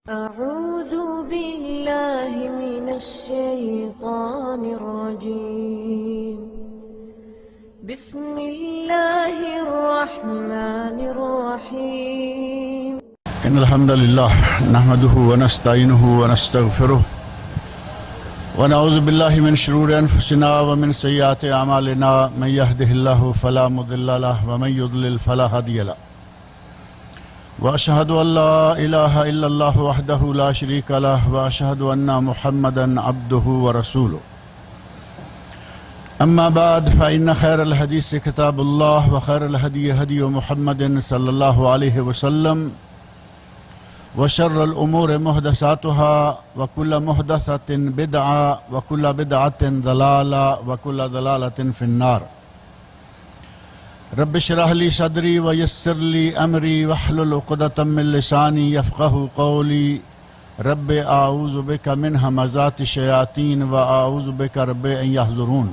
أعوذ بالله من الشيطان الرجيم بسم الله الرحمن الرحيم إن الحمد لله نحمده ونستعينه ونستغفره ونعوذ بالله من شرور أنفسنا ومن سيئات أعمالنا من يهده الله فلا مضل له ومن يضلل فلا هادي له وأشهد أن لا إله إلا الله وحده لا شريك له وأشهد أن محمدا عبده ورسوله أما بعد فإن خير الحديث كتاب الله وخير الهدي هدي محمد صلى الله عليه وسلم وشر الأمور محدثاتها وكل محدثة بدعة وكل بدعة ضلالة وكل ضلالة في النار رب اشرح لي صدري ويسر لي أمري واحلل عقدة من لساني يفقهوا قولي رب أعوذ بك من همزات الشياطين وأعوذ بك رب أن يحضرون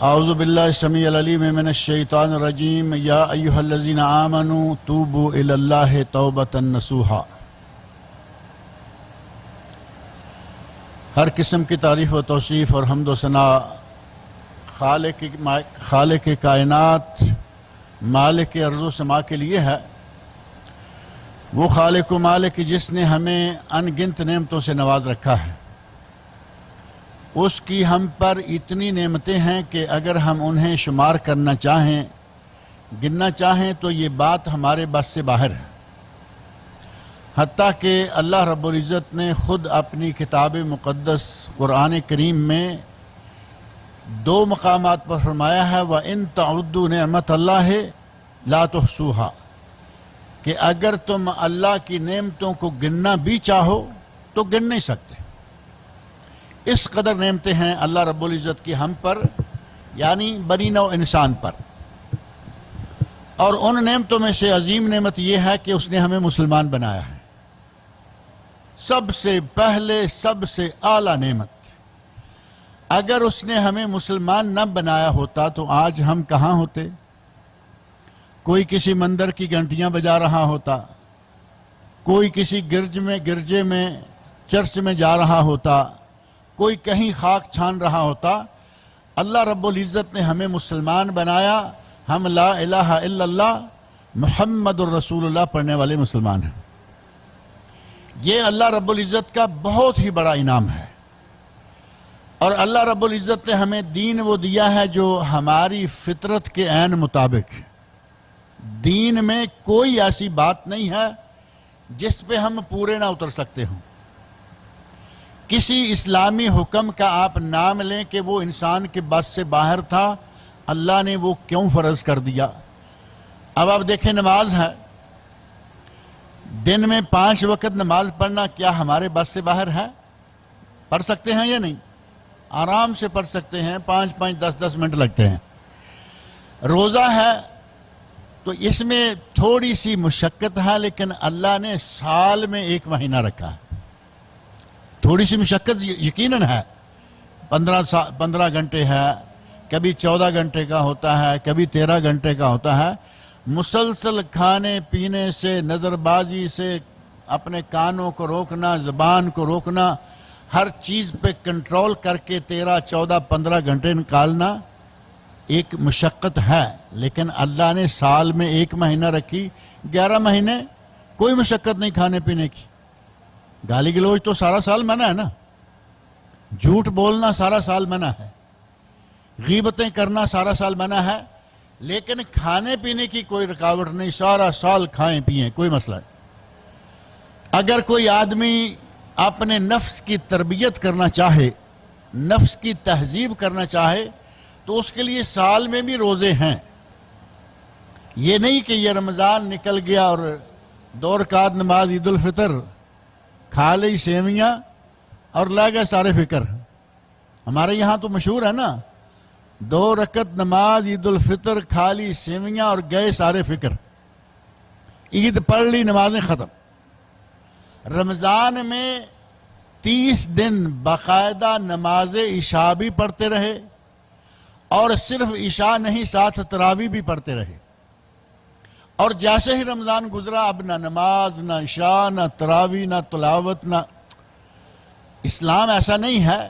أعوذ بالله السميع العليم من الشيطان الرجيم يا أيها الذين آمنوا توبوا إلى الله توبة نصوحا ہر قسم کی تعریف و توصیف اور حمد و ثنا خالق کائنات مالک ارض و سما کے لیے ہے۔ وہ خالق و مالک جس نے ہمیں ان گنت نعمتوں سے نواز رکھا ہے، اس کی ہم پر اتنی نعمتیں ہیں کہ اگر ہم انہیں شمار کرنا چاہیں، گننا چاہیں تو یہ بات ہمارے بس سے باہر ہے۔ حتیٰ کہ اللہ رب العزت نے خود اپنی کتاب مقدس قرآن کریم میں دو مقامات پر فرمایا ہے وَإِن تَعُدُّوا نِعْمَةَ اللَّهِ لَا تُحْصُوهَا کہ اگر تم اللہ کی نعمتوں کو گننا بھی چاہو تو گن نہیں سکتے۔ اس قدر نعمتیں ہیں اللہ رب العزت کی ہم پر، یعنی بنی نوع انسان پر۔ اور ان نعمتوں میں سے عظیم نعمت یہ ہے کہ اس نے ہمیں مسلمان بنایا ہے۔ سب سے پہلے سب سے اعلیٰ نعمت۔ اگر اس نے ہمیں مسلمان نہ بنایا ہوتا تو آج ہم کہاں ہوتے؟ کوئی کسی مندر کی گھنٹیاں بجا رہا ہوتا، کوئی کسی گرجے میں چرچ میں جا رہا ہوتا، کوئی کہیں خاک چھان رہا ہوتا۔ اللہ رب العزت نے ہمیں مسلمان بنایا، ہم لا الہ الا اللہ محمد الرسول اللہ پڑھنے والے مسلمان ہیں۔ یہ اللہ رب العزت کا بہت ہی بڑا انعام ہے۔ اور اللہ رب العزت نے ہمیں دین وہ دیا ہے جو ہماری فطرت کے عین مطابق۔ دین میں کوئی ایسی بات نہیں ہے جس پہ ہم پورے نہ اتر سکتے ہوں۔ کسی اسلامی حکم کا آپ نام لیں کہ وہ انسان کے بس سے باہر تھا، اللہ نے وہ کیوں فرض کر دیا؟ اب آپ دیکھیں، نماز ہے، دن میں 5 وقت نماز پڑھنا کیا ہمارے بس سے باہر ہے؟ پڑھ سکتے ہیں یا نہیں؟ آرام سے پڑھ سکتے ہیں، 5-5 10-10 منٹ لگتے ہیں۔ روزہ ہے تو اس میں تھوڑی سی مشقت ہے، لیکن اللہ نے سال میں 1 مہینہ رکھا ہے۔ تھوڑی سی مشقت یقیناً ہے، 15 گھنٹے ہے، کبھی 14 گھنٹے کا ہوتا ہے، کبھی 13 گھنٹے کا ہوتا ہے۔ مسلسل کھانے پینے سے، نظر بازی سے، اپنے کانوں کو روکنا، زبان کو روکنا، ہر چیز پہ کنٹرول کر کے 13 14 15 گھنٹے نکالنا ایک مشقت ہے، لیکن اللہ نے سال میں 1 مہینہ رکھی، 11 مہینے کوئی مشقت نہیں کھانے پینے کی۔ گالی گلوچ تو سارا سال منع ہے نا، جھوٹ بولنا سارا سال منع ہے، غیبتیں کرنا سارا سال منع ہے، لیکن کھانے پینے کی کوئی رکاوٹ نہیں، سارا سال کھائیں پئیں، کوئی مسئلہ نہیں۔ اگر کوئی آدمی اپنے نفس کی تربیت کرنا چاہے، نفس کی تہذیب کرنا چاہے، تو اس کے لیے سال میں بھی روزے ہیں۔ یہ نہیں کہ یہ رمضان نکل گیا اور 2 رکعت نماز عید الفطر، کھا لی سیویاں اور لے گئے سارے فکر۔ ہمارے یہاں تو مشہور ہے نا، 2 رکعت نماز عید الفطر، کھا لی سیویاں اور گئے سارے فکر، عید پڑھ لی، نمازیں ختم۔ رمضان میں 30 دن باقاعدہ نماز عشاء بھی پڑھتے رہے، اور صرف عشاء نہیں، ساتھ تراویح بھی پڑھتے رہے، اور جیسے ہی رمضان گزرا اب نہ نماز، نہ عشاء، نہ تراویح، نہ تلاوت، نہ اسلام ایسا نہیں ہے۔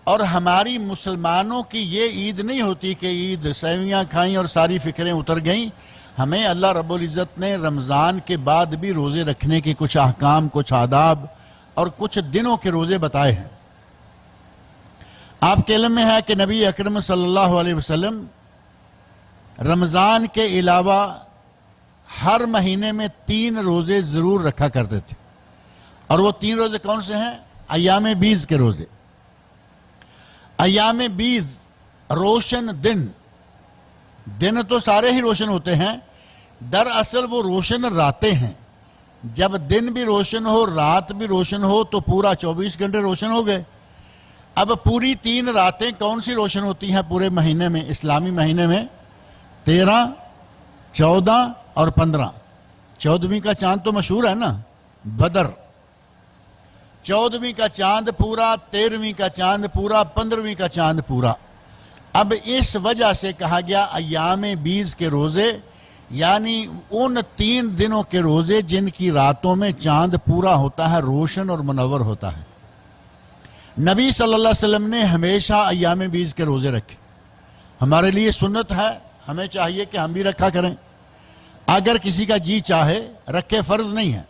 اور ہماری مسلمانوں کی یہ عید نہیں ہوتی کہ عید سیویاں کھائیں اور ساری فکریں اتر گئیں۔ ہمیں اللہ رب العزت نے رمضان کے بعد بھی روزے رکھنے کے کچھ احکام، کچھ آداب اور کچھ دنوں کے روزے بتائے ہیں۔ آپ کے علم میں ہے کہ نبی اکرم صلی اللہ علیہ وسلم رمضان کے علاوہ ہر مہینے میں 3 روزے ضرور رکھا کرتے تھے، اور وہ 3 روزے کون سے ہیں؟ ایام بیز کے روزے۔ ایام بیز روشن دن تو سارے ہی روشن ہوتے ہیں، دراصل وہ روشن راتیں ہیں۔ جب دن بھی روشن ہو، رات بھی روشن ہو تو پورا 24 گھنٹے روشن ہو گئے۔ اب پوری 3 راتیں کون سی روشن ہوتی ہیں پورے مہینے میں؟ اسلامی مہینے میں 13، 14 اور 15۔ 14ویں کا چاند تو مشہور ہے نا، بدر۔ 14ویں کا چاند پورا، 13ویں کا چاند پورا، 15ویں کا چاند پورا۔ اب اس وجہ سے کہا گیا ایام بیز کے روزے، یعنی ان 3 دنوں کے روزے جن کی راتوں میں چاند پورا ہوتا ہے، روشن اور منور ہوتا ہے۔ نبی صلی اللہ علیہ وسلم نے ہمیشہ ایام بیز کے روزے رکھے۔ ہمارے لیے سنت ہے، ہمیں چاہیے کہ ہم بھی رکھا کریں۔ اگر کسی کا جی چاہے رکھے، فرض نہیں ہے۔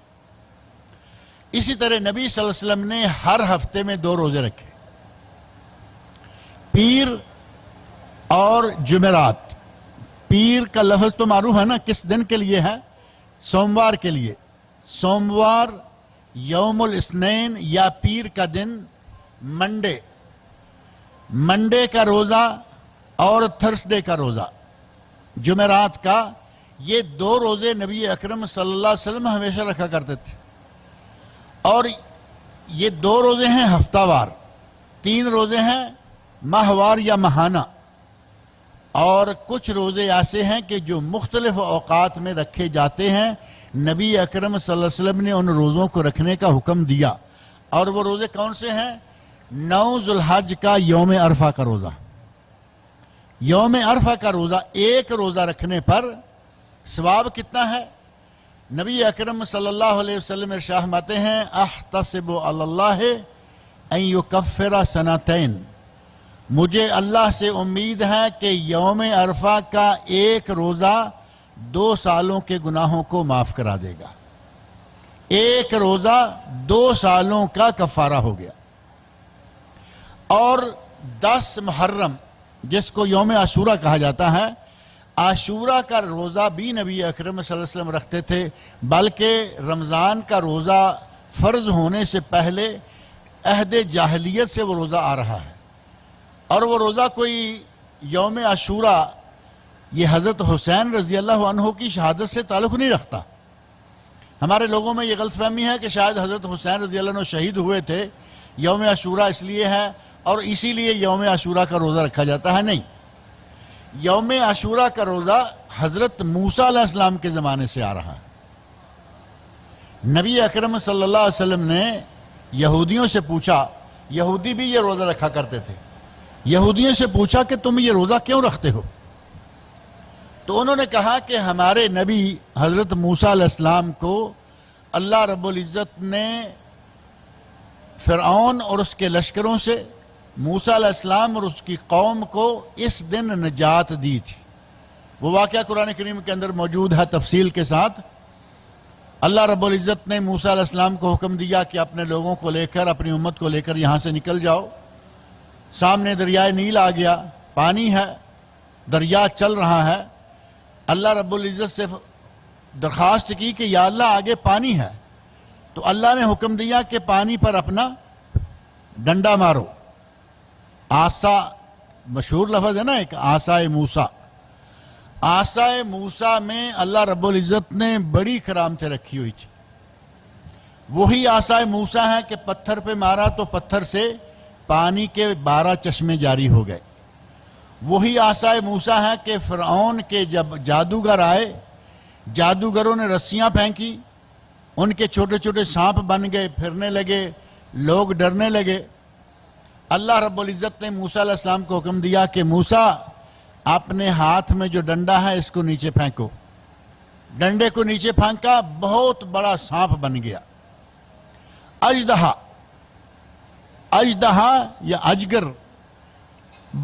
اسی طرح نبی صلی اللہ علیہ وسلم نے ہر ہفتے میں 2 روزے رکھے، پیر اور جمعرات۔ پیر کا لفظ تو معروف ہے نا، کس دن کے لیے ہے؟ سوموار کے لیے۔ سوموار، یوم الاثنین یا پیر کا دن، منڈے کا روزہ اور تھرسڈے کا روزہ، جمعرات کا۔ یہ 2 روزے نبی اکرم صلی اللہ علیہ وسلم ہمیشہ رکھا کرتے تھے۔ اور یہ 2 روزے ہیں ہفتہ وار، 3 روزے ہیں ماہوار یا ماہانہ، اور کچھ روزے ایسے ہیں کہ جو مختلف اوقات میں رکھے جاتے ہیں۔ نبی اکرم صلی اللہ علیہ وسلم نے ان روزوں کو رکھنے کا حکم دیا، اور وہ روزے کون سے ہیں؟ 9 ذو الحج کا یوم عرفہ کا روزہ۔ یوم عرفہ کا روزہ، ایک روزہ رکھنے پر ثواب کتنا ہے؟ نبی اکرم صلی اللہ علیہ وسلم ارشاد فرماتے ہیں، احتسب علی اللہ ان یکفر سنتین، مجھے اللہ سے امید ہے کہ یوم عرفہ کا ایک روزہ 2 سالوں کے گناہوں کو معاف کرا دے گا۔ ایک روزہ 2 سالوں کا کفارہ ہو گیا۔ اور 10 محرم جس کو یوم عاشورہ کہا جاتا ہے، عاشورہ کا روزہ بھی نبی اکرم صلی اللہ علیہ وسلم رکھتے تھے، بلکہ رمضان کا روزہ فرض ہونے سے پہلے عہد جاہلیت سے وہ روزہ آ رہا ہے۔ اور وہ روزہ کوئی یوم عاشورہ یہ حضرت حسین رضی اللہ عنہ کی شہادت سے تعلق نہیں رکھتا۔ ہمارے لوگوں میں یہ غلط فہمی ہے کہ شاید حضرت حسین رضی اللہ عنہ شہید ہوئے تھے، یوم عاشورہ اس لیے ہے اور اسی لیے یوم عاشورہ کا روزہ رکھا جاتا ہے۔ نہیں، یوم عاشورہ کا روزہ حضرت موسیٰ علیہ السلام کے زمانے سے آ رہا ہے۔ نبی اکرم صلی اللہ علیہ وسلم نے یہودیوں سے پوچھا، یہودی بھی یہ روزہ رکھا کرتے تھے، یہودیوں سے پوچھا کہ تم یہ روزہ کیوں رکھتے ہو؟ تو انہوں نے کہا کہ ہمارے نبی حضرت موسیٰ علیہ السلام کو اللہ رب العزت نے فرعون اور اس کے لشکروں سے، موسیٰ علیہ السلام اور اس کی قوم کو اس دن نجات دی تھی۔ وہ واقعہ قرآن کریم کے اندر موجود ہے تفصیل کے ساتھ۔ اللہ رب العزت نے موسیٰ علیہ السلام کو حکم دیا کہ اپنے لوگوں کو لے کر، اپنی امت کو لے کر یہاں سے نکل جاؤ۔ سامنے دریائے نیل آ گیا، پانی ہے، دریا چل رہا ہے۔ اللہ رب العزت سے درخواست کی کہ یا اللہ آگے پانی ہے، تو اللہ نے حکم دیا کہ پانی پر اپنا ڈنڈا مارو۔ آسا مشہور لفظ ہے نا ایک، آسائے موسیٰ۔ آسائے موسیٰ میں اللہ رب العزت نے بڑی کرامتیں رکھی ہوئی تھی۔ وہی آسائے موسیٰ ہے کہ پتھر پہ مارا تو پتھر سے پانی کے 12 چشمے جاری ہو گئے۔ وہی آسائے موسیٰ ہے کہ فرعون کے جب جادوگر آئے، جادوگروں نے رسیاں پھینکی، ان کے چھوٹے چھوٹے سانپ بن گئے، پھرنے لگے، لوگ ڈرنے لگے۔ اللہ رب العزت نے موسیٰ علیہ السلام کو حکم دیا کہ موسیٰ اپنے ہاتھ میں جو ڈنڈا ہے اس کو نیچے پھینکو۔ ڈنڈے کو نیچے پھینکا، بہت بڑا سانپ بن گیا، اژدہا یا اجگر،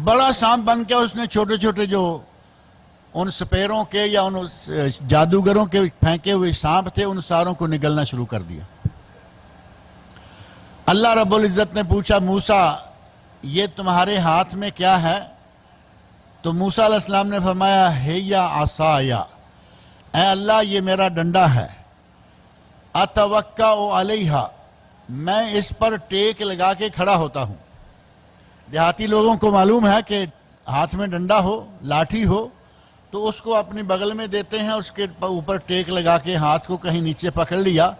بڑا سانپ بن کے اس نے چھوٹے چھوٹے جو ان سپیروں کے یا ان جادوگروں کے پھینکے ہوئے سانپ تھے ان ساروں کو نگلنا شروع کر دیا۔ اللہ رب العزت نے پوچھا موسیٰ یہ تمہارے ہاتھ میں کیا ہے؟ تو موسیٰ علیہ السلام نے فرمایا ہیا عصایا، اے اللہ یہ میرا ڈنڈا ہے، اتوکا علیہا، میں اس پر ٹیک لگا کے کھڑا ہوتا ہوں۔ دیہاتی لوگوں کو معلوم ہے کہ ہاتھ میں ڈنڈا ہو، لاٹھی ہو تو اس کو اپنی بغل میں دیتے ہیں، اس کے اوپر ٹیک لگا کے ہاتھ کو کہیں نیچے پکڑ لیا،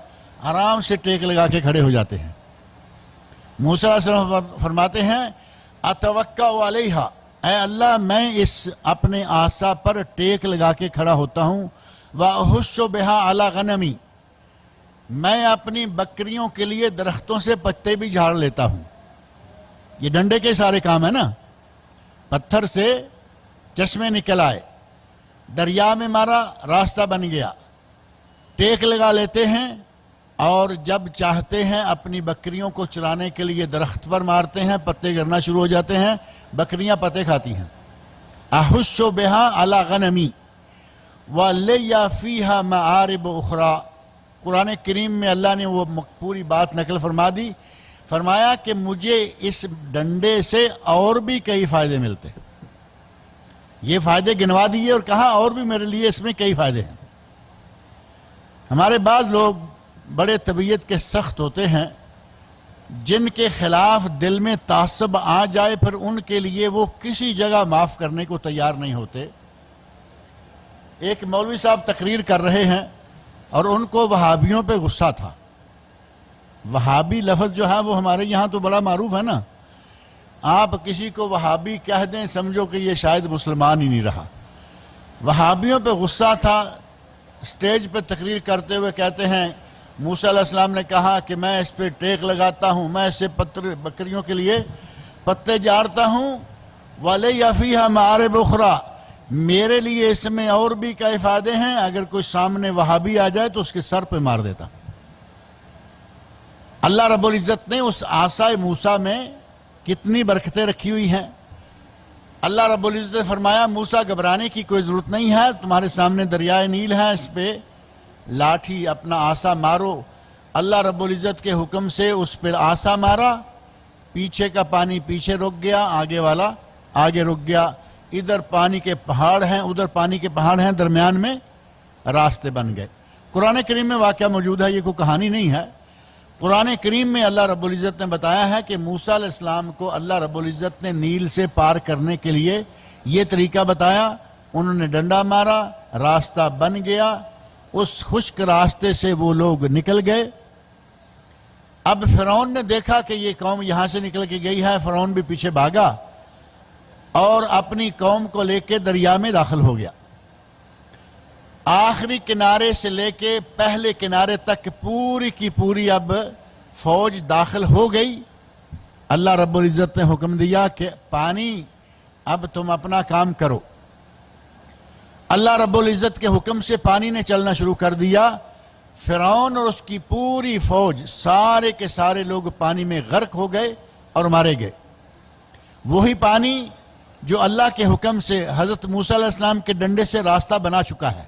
آرام سے ٹیک لگا کے کھڑے ہو جاتے ہیں۔ موسیٰ علیہ السلام فرماتے ہیں اتوکا علیہا، اے اللہ میں اس اپنے عصا پر ٹیک لگا کے کھڑا ہوتا ہوں، وَأَحُشُّ بِهَا عَلَى غَنَمِي، میں اپنی بکریوں کے لیے درختوں سے پتے بھی جھاڑ لیتا ہوں۔ یہ ڈنڈے کے سارے کام ہے نا، پتھر سے چشمے نکل آئے، دریا میں مارا راستہ بن گیا، ٹیک لگا لیتے ہیں اور جب چاہتے ہیں اپنی بکریوں کو چرانے کے لیے درخت پر مارتے ہیں، پتے گرنا شروع ہو جاتے ہیں، بکریاں پتے کھاتی ہیں۔ احُشُّ بِهَا عَلَى غَنَمِي وَلِيَّ فِيهَا مَعَارِبُ أُخْرَى، قرآن کریم میں اللہ نے وہ پوری بات نقل فرما دی، فرمایا کہ مجھے اس ڈنڈے سے اور بھی کئی فائدے ملتے ہیں۔ یہ فائدے گنوا دیے اور کہا اور بھی میرے لیے اس میں کئی فائدے ہیں۔ ہمارے بعض لوگ بڑے طبیعت کے سخت ہوتے ہیں، جن کے خلاف دل میں تعصب آ جائے پھر ان کے لیے وہ کسی جگہ معاف کرنے کو تیار نہیں ہوتے۔ ایک مولوی صاحب تقریر کر رہے ہیں اور ان کو وہابیوں پہ غصہ تھا۔ وہابی لفظ جو ہے وہ ہمارے یہاں تو بڑا معروف ہے نا، آپ کسی کو وہابی کہہ دیں سمجھو کہ یہ شاید مسلمان ہی نہیں رہا۔ وہابیوں پہ غصہ تھا، سٹیج پہ تقریر کرتے ہوئے کہتے ہیں موسیٰ علیہ السلام نے کہا کہ میں اس پہ ٹیک لگاتا ہوں، میں اس سے بکریوں کے لیے پتے جھاڑتا ہوں، وَلِيَّ فِيهَا مَعَارِبُ أُخْرَى، میرے لیے اس میں اور بھی کئی فائدے ہیں، اگر کوئی سامنے وہابی آ جائے تو اس کے سر پہ مار دیتا۔ اللہ رب العزت نے اس عصائے موسیٰ میں کتنی برکتیں رکھی ہوئی ہیں۔ اللہ رب العزت نے فرمایا موسیٰ گھبرانے کی کوئی ضرورت نہیں ہے، تمہارے سامنے دریائے نیل ہے، اس پہ لاٹھی اپنا عصا مارو۔ اللہ رب العزت کے حکم سے اس پہ عصا مارا، پیچھے کا پانی پیچھے رک گیا، آگے والا آگے رک گیا، ادھر پانی کے پہاڑ ہیں ادھر پانی کے پہاڑ ہیں، درمیان میں راستے بن گئے۔ قرآن کریم میں واقعہ موجود ہے، یہ کوئی کہانی نہیں ہے۔ قرآن کریم میں اللہ رب العزت نے بتایا ہے کہ موسیٰ علیہ السلام کو اللہ رب العزت نے نیل سے پار کرنے کے لیے یہ طریقہ بتایا، انہوں نے ڈنڈا مارا، راستہ بن گیا، اس خشک راستے سے وہ لوگ نکل گئے۔ اب فرعون نے دیکھا کہ یہ قوم یہاں سے نکل کے گئی ہے، فرعون بھی پیچھے بھاگا اور اپنی قوم کو لے کے دریا میں داخل ہو گیا۔ آخری کنارے سے لے کے پہلے کنارے تک پوری کی پوری اب فوج داخل ہو گئی۔ اللہ رب العزت نے حکم دیا کہ پانی اب تم اپنا کام کرو۔ اللہ رب العزت کے حکم سے پانی نے چلنا شروع کر دیا۔ فرعون اور اس کی پوری فوج سارے کے سارے لوگ پانی میں غرق ہو گئے اور مارے گئے۔ وہی پانی جو اللہ کے حکم سے حضرت موسیٰ علیہ السلام کے ڈنڈے سے راستہ بنا چکا ہے،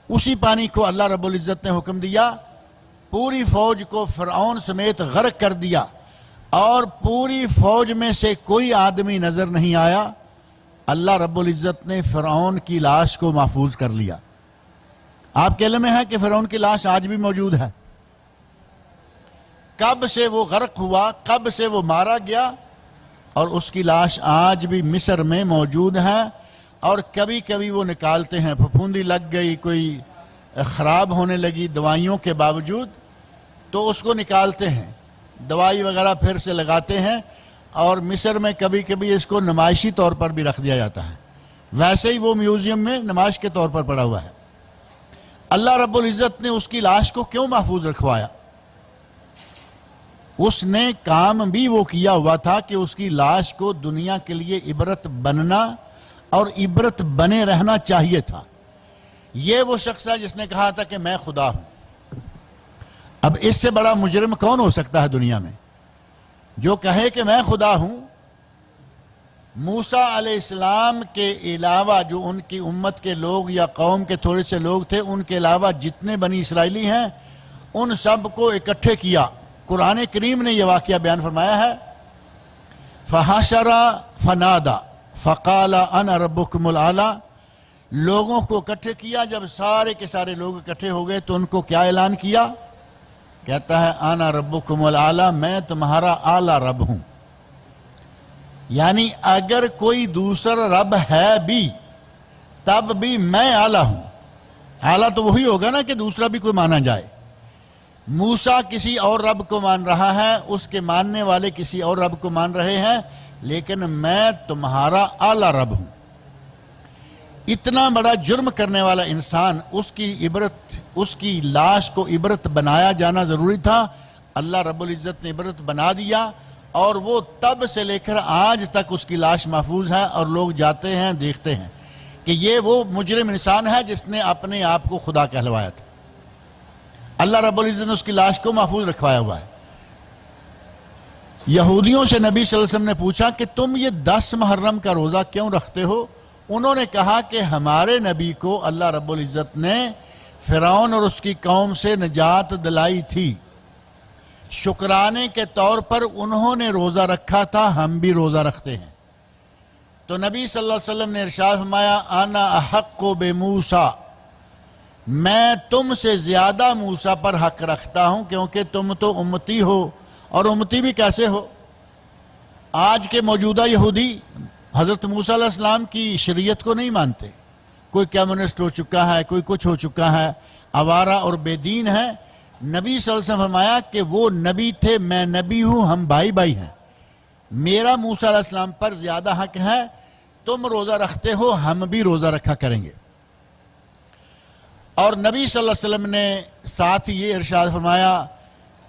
اسی پانی کو اللہ رب العزت نے حکم دیا، پوری فوج کو فرعون سمیت غرق کر دیا، اور پوری فوج میں سے کوئی آدمی نظر نہیں آیا۔ اللہ رب العزت نے فرعون کی لاش کو محفوظ کر لیا۔ آپ کے علم میں ہے کہ فرعون کی لاش آج بھی موجود ہے۔ کب سے وہ غرق ہوا، کب سے وہ مارا گیا، اور اس کی لاش آج بھی مصر میں موجود ہے، اور کبھی کبھی وہ نکالتے ہیں، پھپھوندی لگ گئی، کوئی خراب ہونے لگی دوائیوں کے باوجود تو اس کو نکالتے ہیں، دوائی وغیرہ پھر سے لگاتے ہیں، اور مصر میں کبھی کبھی اس کو نمائشی طور پر بھی رکھ دیا جاتا ہے، ویسے ہی وہ میوزیم میں نمائش کے طور پر پڑا ہوا ہے۔ اللہ رب العزت نے اس کی لاش کو کیوں محفوظ رکھوایا؟ اس نے کام بھی وہ کیا ہوا تھا کہ اس کی لاش کو دنیا کے لیے عبرت بننا اور عبرت بنے رہنا چاہیے تھا۔ یہ وہ شخص ہے جس نے کہا تھا کہ میں خدا ہوں۔ اب اس سے بڑا مجرم کون ہو سکتا ہے دنیا میں جو کہے کہ میں خدا ہوں؟ موسیٰ علیہ السلام کے علاوہ جو ان کی امت کے لوگ یا قوم کے تھوڑے سے لوگ تھے، ان کے علاوہ جتنے بنی اسرائیلی ہیں ان سب کو اکٹھے کیا۔ قرآن کریم نے یہ واقعہ بیان فرمایا ہے، فحشر فنادا فقال انا ربکم الاعلی۔ لوگوں کو اکٹھے کیا، جب سارے کے سارے لوگ اکٹھے ہو گئے تو ان کو کیا اعلان کیا؟ کہتا ہے انا ربکم الاعلی، میں تمہارا اعلیٰ رب ہوں۔ یعنی اگر کوئی دوسرا رب ہے بھی تب بھی میں اعلیٰ ہوں۔ اعلیٰ تو وہی ہوگا نا کہ دوسرا بھی کوئی مانا جائے۔ موسیٰ کسی اور رب کو مان رہا ہے، اس کے ماننے والے کسی اور رب کو مان رہے ہیں، لیکن میں تمہارا اعلیٰ رب ہوں۔ اتنا بڑا جرم کرنے والا انسان، اس کی لاش کو عبرت بنایا جانا ضروری تھا۔ اللہ رب العزت نے عبرت بنا دیا، اور وہ تب سے لے کر آج تک اس کی لاش محفوظ ہے، اور لوگ جاتے ہیں دیکھتے ہیں کہ یہ وہ مجرم انسان ہے جس نے اپنے آپ کو خدا کہلوایا تھا۔ اللہ رب العزت نے اس کی لاش کو محفوظ رکھوایا ہوا ہے۔ یہودیوں سے نبی صلی اللہ علیہ وسلم نے پوچھا کہ تم یہ 10 محرم کا روزہ کیوں رکھتے ہو؟ انہوں نے کہا کہ ہمارے نبی کو اللہ رب العزت نے فرعون اور اس کی قوم سے نجات دلائی تھی، شکرانے کے طور پر انہوں نے روزہ رکھا تھا، ہم بھی روزہ رکھتے ہیں۔ تو نبی صلی اللہ علیہ وسلم نے ارشاد فرمایا انا احق بموسیٰ، میں تم سے زیادہ موسیٰ پر حق رکھتا ہوں، کیونکہ تم تو امتی ہو، اور امتی بھی کیسے ہو؟ آج کے موجودہ یہودی حضرت موسیٰ علیہ السلام کی شریعت کو نہیں مانتے، کوئی کمیونسٹ ہو چکا ہے، کوئی کچھ ہو چکا ہے، آوارہ اور بے دین ہے۔ نبی صلی اللہ علیہ وسلم فرمایا کہ وہ نبی تھے، میں نبی ہوں، ہم بھائی بھائی ہیں، میرا موسیٰ علیہ السلام پر زیادہ حق ہے، تم روزہ رکھتے ہو، ہم بھی روزہ رکھا کریں گے۔ اور نبی صلی اللہ علیہ وسلم نے ساتھ یہ ارشاد فرمایا،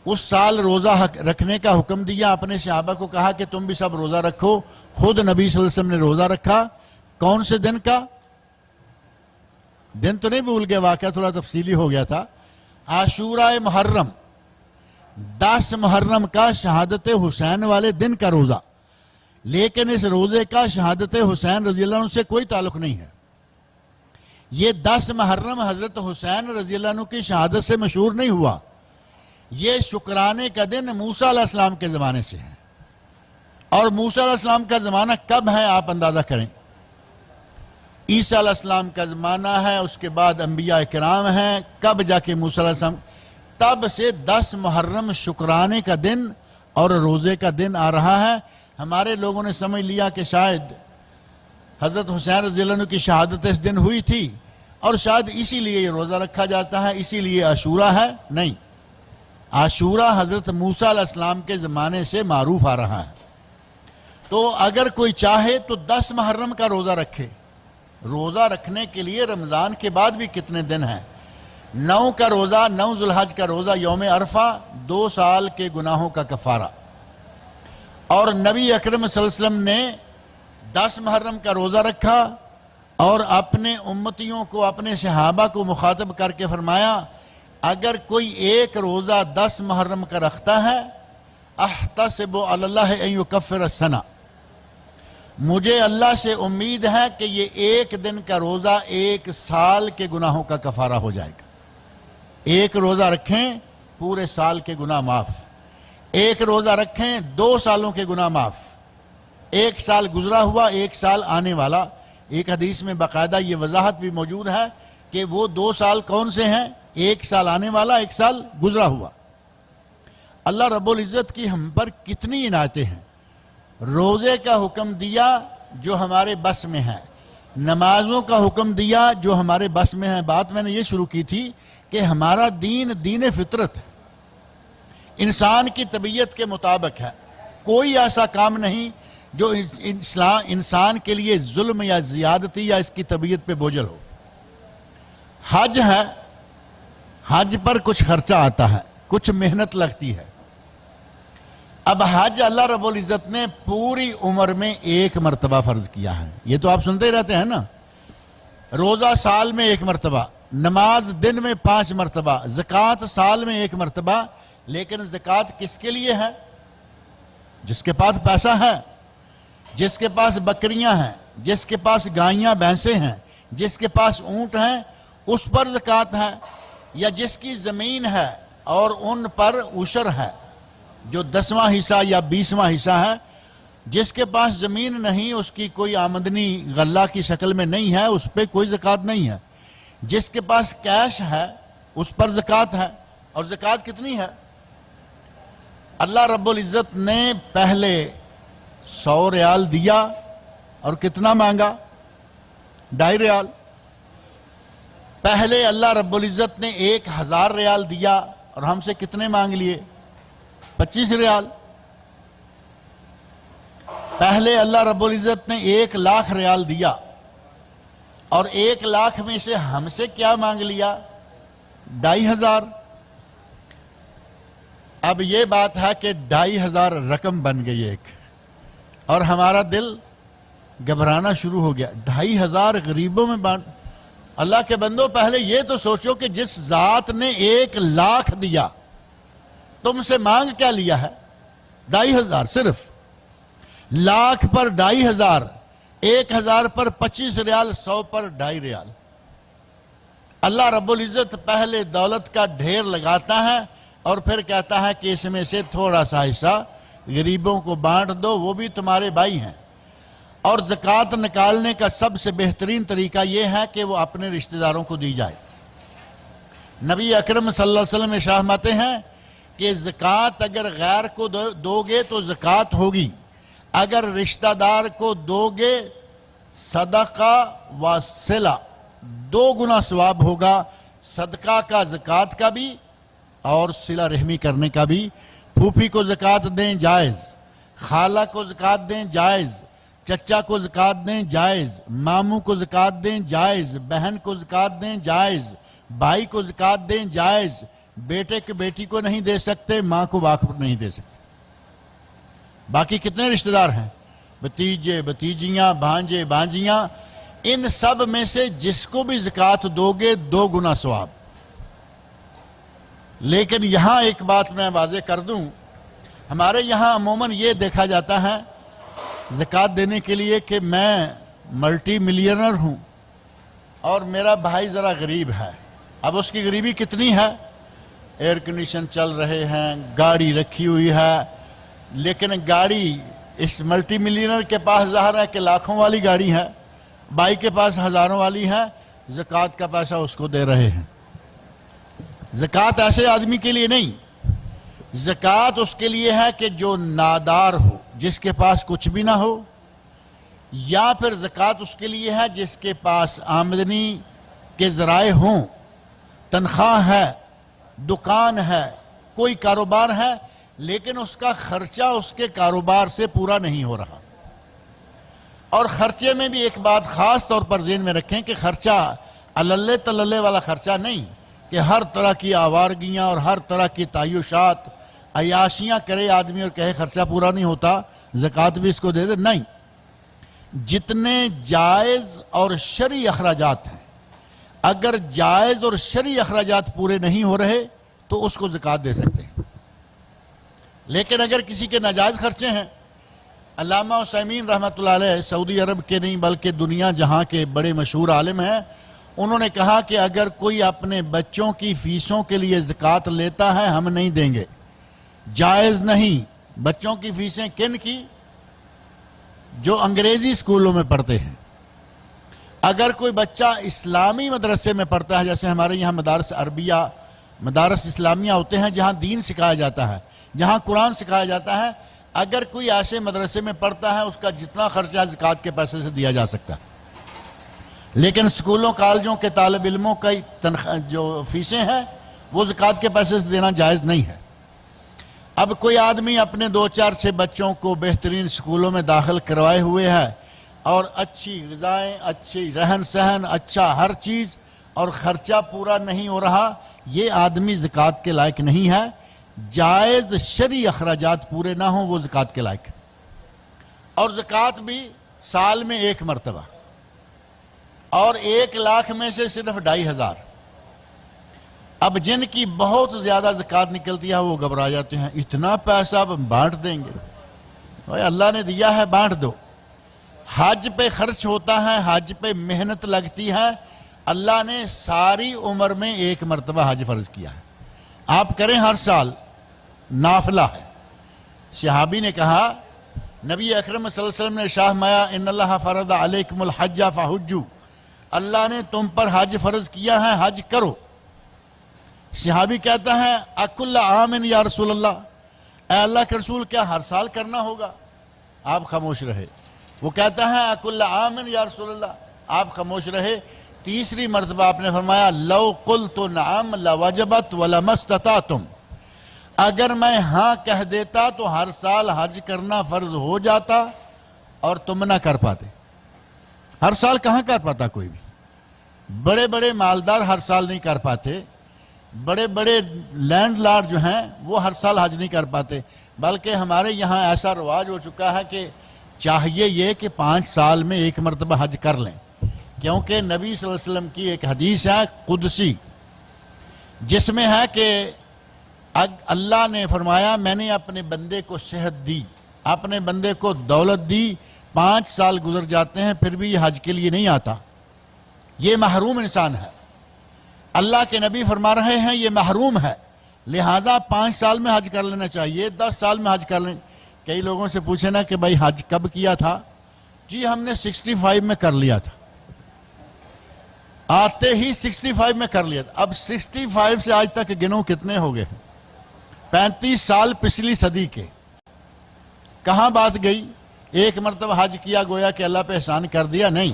اس سال روزہ رکھنے کا حکم دیا، اپنے صحابہ کو کہا کہ تم بھی سب روزہ رکھو، خود نبی صلی اللہ علیہ وسلم نے روزہ رکھا۔ کون سے دن کا؟ دن تو نہیں بھول گئے، واقعہ تھوڑا تفصیلی ہو گیا تھا۔ عاشورہ محرم، 10 محرم کا شہادت حسین والے دن کا روزہ، لیکن اس روزے کا شہادت حسین رضی اللہ عنہ سے کوئی تعلق نہیں ہے۔ یہ 10 محرم حضرت حسین رضی اللہ عنہ کی شہادت سے مشہور نہیں ہوا، یہ شکرانے کا دن موسیٰ علیہ السلام کے زمانے سے ہے۔ اور موسیٰ علیہ السلام کا زمانہ کب ہے آپ اندازہ کریں؟ عیسیٰ علیہ السلام کا زمانہ ہے، اس کے بعد انبیاء کرام ہیں، کب جا کے موسیٰ علیہ السلام؟ تب سے 10 محرم شکرانے کا دن اور روزے کا دن آ رہا ہے۔ ہمارے لوگوں نے سمجھ لیا کہ شاید حضرت حسین رضی اللہ عنہ کی شہادت اس دن ہوئی تھی، اور شاید اسی لیے یہ روزہ رکھا جاتا ہے، اسی لیے عاشورہ ہے۔ نہیں، عاشورہ حضرت موسیٰ علیہ السلام کے زمانے سے معروف آ رہا ہے۔ تو اگر کوئی چاہے تو 10 محرم کا روزہ رکھے۔ روزہ رکھنے کے لیے رمضان کے بعد بھی کتنے دن ہیں؟ 9 کا روزہ، 9 ذی الحج کا روزہ، یوم عرفہ، 2 سال کے گناہوں کا کفارہ۔ اور نبی اکرم صلی اللہ علیہ وسلم نے 10 محرم کا روزہ رکھا، اور اپنے امتیوں کو، اپنے صحابہ کو مخاطب کر کے فرمایا، اگر کوئی ایک روزہ 10 محرم کا رکھتا ہے، احتسب علی اللہ ان یکفر السنہ، مجھے اللہ سے امید ہے کہ یہ ایک دن کا روزہ 1 سال کے گناہوں کا کفارہ ہو جائے گا۔ ایک روزہ رکھیں، پورے سال کے گناہ معاف۔ ایک روزہ رکھیں، 2 سالوں کے گناہ معاف۔ 1 سال گزرا ہوا، 1 سال آنے والا۔ ایک حدیث میں باقاعدہ یہ وضاحت بھی موجود ہے کہ وہ 2 سال کون سے ہیں؟ 1 سال آنے والا، 1 سال گزرا ہوا۔ اللہ رب العزت کی ہم پر کتنی عنایتیں ہیں۔ روزے کا حکم دیا جو ہمارے بس میں ہے، نمازوں کا حکم دیا جو ہمارے بس میں ہے۔ بات میں نے یہ شروع کی تھی کہ ہمارا دین دین فطرت ہے، انسان کی طبیعت کے مطابق ہے۔ کوئی ایسا کام نہیں جو انسان کے لیے ظلم یا زیادتی یا اس کی طبیعت پہ بوجھل ہو۔ حج ہے، حج پر کچھ خرچہ آتا ہے، کچھ محنت لگتی ہے۔ اب حج اللہ رب العزت نے پوری عمر میں 1 مرتبہ فرض کیا ہے۔ یہ تو آپ سنتے ہی رہتے ہیں نا، روزہ سال میں 1 مرتبہ، نماز دن میں 5 مرتبہ، زکوٰۃ سال میں 1 مرتبہ، لیکن زکوٰۃ کس کے لیے ہے؟ جس کے پاس پیسہ ہے، جس کے پاس بکریاں ہیں، جس کے پاس گائیاں بھینسیں ہیں، جس کے پاس اونٹ ہیں، اس پر زکوٰۃ ہے، یا جس کی زمین ہے اور ان پر عشر ہے جو 10واں حصہ یا 20واں حصہ ہے۔ جس کے پاس زمین نہیں، اس کی کوئی آمدنی غلہ کی شکل میں نہیں ہے، اس پہ کوئی زکوٰۃ نہیں ہے۔ جس کے پاس کیش ہے اس پر زکوٰۃ ہے، اور زکوٰۃ کتنی ہے؟ اللہ رب العزت نے پہلے 100 ریال دیا اور کتنا مانگا؟ 2.5 ریال۔ پہلے اللہ رب العزت نے 1000 ریال دیا اور ہم سے کتنے مانگ لیے؟ 25 ریال۔ پہلے اللہ رب العزت نے 1,00,000 ریال دیا اور 1,00,000 میں سے ہم سے کیا مانگ لیا؟ 2,500۔ اب یہ بات ہے کہ 2,500 رقم بن گئی ایک، اور ہمارا دل گھبرانا شروع ہو گیا۔ 2,500 غریبوں میں بانٹ۔ اللہ کے بندو، پہلے یہ تو سوچو کہ جس ذات نے 1,00,000 دیا تم سے مانگ کیا لیا ہے؟ 2,500 صرف۔ 1,00,000 پر 2,500، 1,000 پر 25 ریال، 100 پر 2.5 ریال۔ اللہ رب العزت پہلے دولت کا ڈھیر لگاتا ہے اور پھر کہتا ہے کہ اس میں سے تھوڑا سا حصہ غریبوں کو بانٹ دو، وہ بھی تمہارے بھائی ہیں۔ اور زکوٰۃ نکالنے کا سب سے بہترین طریقہ یہ ہے کہ وہ اپنے رشتہ داروں کو دی جائے۔ نبی اکرم صلی اللہ علیہ وسلم ارشاد فرماتے ہیں کہ زکوٰۃ اگر غیر کو دو گے تو زکوٰۃ ہوگی، اگر رشتہ دار کو دو گے صدقہ و صلہ 2 گنا ثواب ہوگا، صدقہ کا، زکوٰۃ کا بھی اور صلہ رحمی کرنے کا بھی۔ پھوپھی کو زکوٰۃ دیں جائز، خالہ کو زکوٰۃ دیں جائز، چچا کو زکوٰۃ دیں جائز، ماموں کو زکوٰۃ دیں جائز، بہن کو زکوٰۃ دیں جائز، بھائی کو زکوٰۃ دیں جائز۔ بیٹے کے بیٹی کو نہیں دے سکتے، ماں کو باپ نہیں دے سکتے۔ باقی کتنے رشتہ دار ہیں؟ بھتیجے، بھتیجیاں، بھانجے، بھانجیاں، ان سب میں سے جس کو بھی زکوٰۃ دو گے 2 گنا ثواب۔ لیکن یہاں ایک بات میں واضح کر دوں، ہمارے یہاں عموماً یہ دیکھا جاتا ہے زکوٰۃ دینے کے لیے کہ میں ملٹی ملینر ہوں اور میرا بھائی ذرا غریب ہے۔ اب اس کی غریبی کتنی ہے؟ ایئر کنڈیشن چل رہے ہیں، گاڑی رکھی ہوئی ہے، لیکن گاڑی اس ملٹی ملینر کے پاس ظاہر ہے کہ لاکھوں والی گاڑی ہے، بھائی کے پاس ہزاروں والی ہے، زکوٰۃ کا پیسہ اس کو دے رہے ہیں۔ زکوٰۃ ایسے آدمی کے لیے نہیں، زکوٰۃ اس کے لیے ہے کہ جو نادار ہو، جس کے پاس کچھ بھی نہ ہو، یا پھر زکوٰۃ اس کے لیے ہے جس کے پاس آمدنی کے ذرائع ہوں، تنخواہ ہے، دکان ہے، کوئی کاروبار ہے، لیکن اس کا خرچہ اس کے کاروبار سے پورا نہیں ہو رہا۔ اور خرچے میں بھی ایک بات خاص طور پر ذہن میں رکھیں کہ خرچہ اللہ تللے والا خرچہ نہیں کہ ہر طرح کی آوارگیاں اور ہر طرح کی تعیشات، عیاشیاں کرے آدمی اور کہے خرچہ پورا نہیں ہوتا، زکوٰۃ بھی اس کو دے دے۔ نہیں، جتنے جائز اور شرعی اخراجات ہیں، اگر جائز اور شرعی اخراجات پورے نہیں ہو رہے تو اس کو زکوٰۃ دے سکتے ہیں۔ لیکن اگر کسی کے ناجائز خرچے ہیں، علامہ عثیمین رحمۃ اللہ علیہ سعودی عرب کے نہیں بلکہ دنیا جہاں کے بڑے مشہور عالم ہیں، انہوں نے کہا کہ اگر کوئی اپنے بچوں کی فیسوں کے لیے زکوٰۃ لیتا ہے ہم نہیں دیں گے، جائز نہیں۔ بچوں کی فیسیں کن کی؟ جو انگریزی اسکولوں میں پڑھتے ہیں۔ اگر کوئی بچہ اسلامی مدرسے میں پڑھتا ہے، جیسے ہمارے یہاں مدارس عربیہ، مدارس اسلامیہ ہوتے ہیں جہاں دین سکھایا جاتا ہے، جہاں قرآن سکھایا جاتا ہے، اگر کوئی ایسے مدرسے میں پڑھتا ہے اس کا جتنا خرچہ زکوٰۃ کے پیسے سے دیا جا سکتا ہے۔ لیکن اسکولوں کالجوں کے طالب علموں کی جو فیسیں ہیں وہ زکوٰۃ کے پیسے سے دینا جائز نہیں ہے۔ اب کوئی آدمی اپنے 2-4-6 بچوں کو بہترین اسکولوں میں داخل کروائے ہوئے ہے اور اچھی غذائیں، اچھی رہن سہن، اچھا ہر چیز، اور خرچہ پورا نہیں ہو رہا، یہ آدمی زکوٰۃ کے لائق نہیں ہے۔ جائز شرعی اخراجات پورے نہ ہوں وہ زکوٰۃ کے لائق ہے۔ اور زکوٰۃ بھی سال میں 1 مرتبہ، اور 1,00,000 میں سے صرف 2,500۔ اب جن کی بہت زیادہ زکوٰۃ نکلتی ہے وہ گھبرا جاتے ہیں، اتنا پیسہ اب بانٹ دیں گے۔ بھائی اللہ نے دیا ہے، بانٹ دو۔ حج پہ خرچ ہوتا ہے، حج پہ محنت لگتی ہے، اللہ نے ساری عمر میں ایک مرتبہ حج فرض کیا ہے، آپ کریں ہر سال، نافلہ ہے۔ صحابی نے کہا نبی اکرم صلی اللہ علیہ وسلم نے ارشاد فرمایا ان اللہ فرض علیکم الحج فحجوا، اللہ نے تم پر حج فرض کیا ہے، حج کرو۔ صحابی کہتا ہے اکل عام یا رسول اللہ، اے اللہ کے رسول کیا ہر سال کرنا ہوگا؟ آپ خاموش رہے۔ وہ کہتا ہے اکل عام یا رسول اللہ، آپ خاموش رہے۔ تیسری مرتبہ آپ نے فرمایا لو قلت نعم لوجبت ولما استطعتم، اگر میں ہاں کہہ دیتا تو ہر سال حج کرنا فرض ہو جاتا اور تم نہ کر پاتے۔ ہر سال کہاں کر پاتا کوئی بھی؟ بڑے بڑے مالدار ہر سال نہیں کر پاتے، بڑے بڑے لینڈ لارڈ جو ہیں وہ ہر سال حج نہیں کر پاتے، بلکہ ہمارے یہاں ایسا رواج ہو چکا ہے کہ چاہیے یہ کہ 5 سال میں ایک مرتبہ حج کر لیں، کیونکہ نبی صلی اللہ علیہ وسلم کی ایک حدیث ہے قدسی، جس میں ہے کہ اللہ نے فرمایا میں نے اپنے بندے کو صحت دی، اپنے بندے کو دولت دی، 5 سال گزر جاتے ہیں پھر بھی یہ حج کے لیے نہیں آتا، یہ محروم انسان ہے۔ اللہ کے نبی فرما رہے ہیں یہ محروم ہے، لہذا 5 سال میں حج کر لینا چاہیے، 10 سال میں حج کر لیں۔ کئی لوگوں سے پوچھے نا کہ بھائی حج کب کیا تھا؟ جی ہم نے 65 میں کر لیا تھا، آتے ہی 65 میں کر لیا تھا۔ اب 65 سے آج تک گنو کتنے ہو گئے؟ 35 سال پچھلی صدی کے۔ کہاں بات گئی؟ ایک مرتبہ حج کیا گویا کہ اللہ پہ احسان کر دیا؟ نہیں،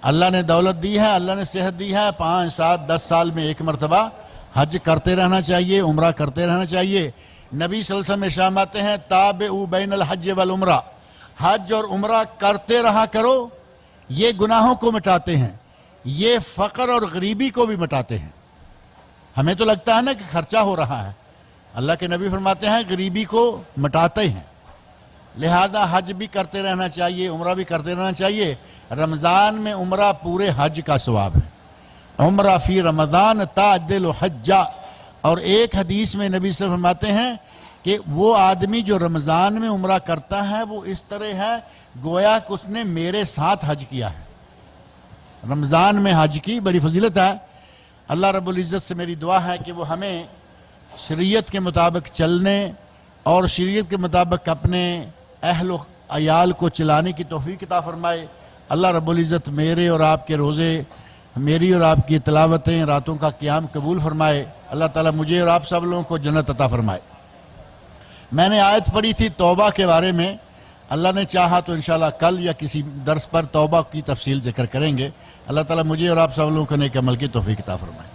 اللہ نے دولت دی ہے، اللہ نے صحت دی ہے، 5 7 10 سال میں ایک مرتبہ حج کرتے رہنا چاہیے، عمرہ کرتے رہنا چاہیے۔ نبی صلی اللہ علیہ وسلم ارشاد فرماتے ہیں تابعوا بین الحج والعمرہ، حج اور عمرہ کرتے رہا کرو، یہ گناہوں کو مٹاتے ہیں، یہ فقر اور غریبی کو بھی مٹاتے ہیں۔ ہمیں تو لگتا ہے نا کہ خرچہ ہو رہا ہے، اللہ کے نبی فرماتے ہیں غریبی کو مٹاتے ہیں، لہذا حج بھی کرتے رہنا چاہیے، عمرہ بھی کرتے رہنا چاہیے۔ رمضان میں عمرہ پورے حج کا ثواب ہے، عمرہ فی رمضان تعدل حجہ۔ اور ایک حدیث میں نبی صلی اللہ علیہ وسلم فرماتے ہیں کہ وہ آدمی جو رمضان میں عمرہ کرتا ہے وہ اس طرح ہے گویا کہ اس نے میرے ساتھ حج کیا ہے۔ رمضان میں حج کی بڑی فضیلت ہے۔ اللہ رب العزت سے میری دعا ہے کہ وہ ہمیں شریعت کے مطابق چلنے اور شریعت کے مطابق اپنے اہل و عیال کو چلانے کی توفیق عطا فرمائے۔ اللہ رب العزت میرے اور آپ کے روزے، میری اور آپ کی تلاوتیں، راتوں کا قیام قبول فرمائے۔ اللہ تعالیٰ مجھے اور آپ سب لوگوں کو جنت عطا فرمائے۔ میں نے آیت پڑھی تھی توبہ کے بارے میں، اللہ نے چاہا تو انشاءاللہ کل یا کسی درس پر توبہ کی تفصیل ذکر کریں گے۔ اللہ تعالیٰ مجھے اور آپ سب لوگوں کو نیک عمل کی توفیق عطا فرمائے۔